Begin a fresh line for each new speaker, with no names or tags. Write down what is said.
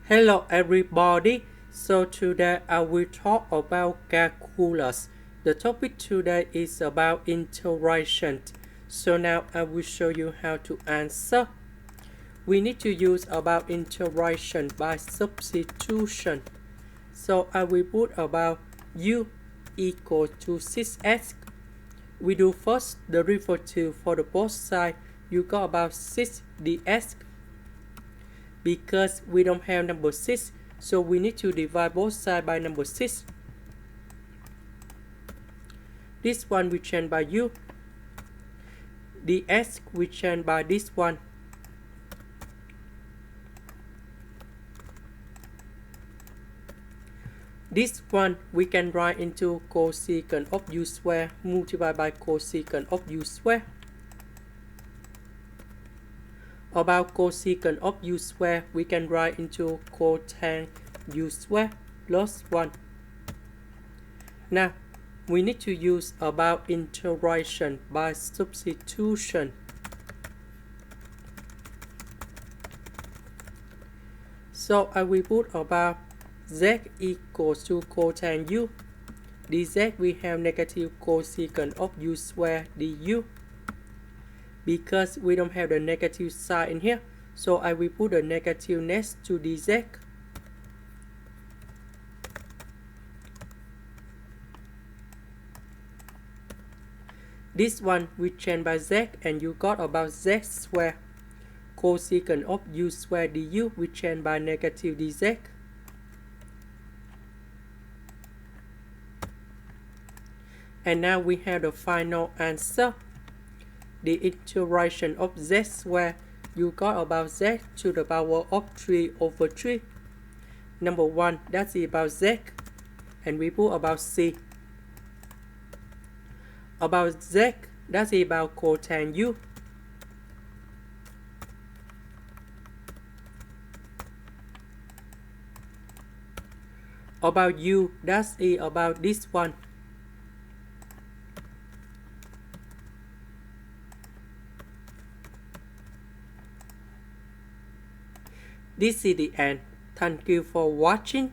Hello everybody, so today I will talk about calculus. The topic today is about integration. So now I will show you how to answer. We need to use about integration by substitution. So I will put about u equal to 6x. We do first the derivative for the both sides. You got about 6 dx. Because we don't have number 6, so we need to divide both sides by number 6. This one we change by u. Dx we change by this one. This one we can write into cosecant of u square multiplied by cosecant of u square. About cosecant of u square, we can write into cotangent u square plus 1. Now, we need to use about integration by substitution. So I will put about z equals to cotangent u. dz we have negative cosecant of u square du. Because we don't have the negative sign in here, so I will put the negative next to dz. This one we change by z and you got about z square. Cosecant of u square du we change by negative dz. And now we have the final answer. The integration of z square, you got about z to the power of 3 over 3. Number 1, that's about z. And we put about c. About z, that's about cotangent u. About u, that's about this one. This is the end. Thank you for watching.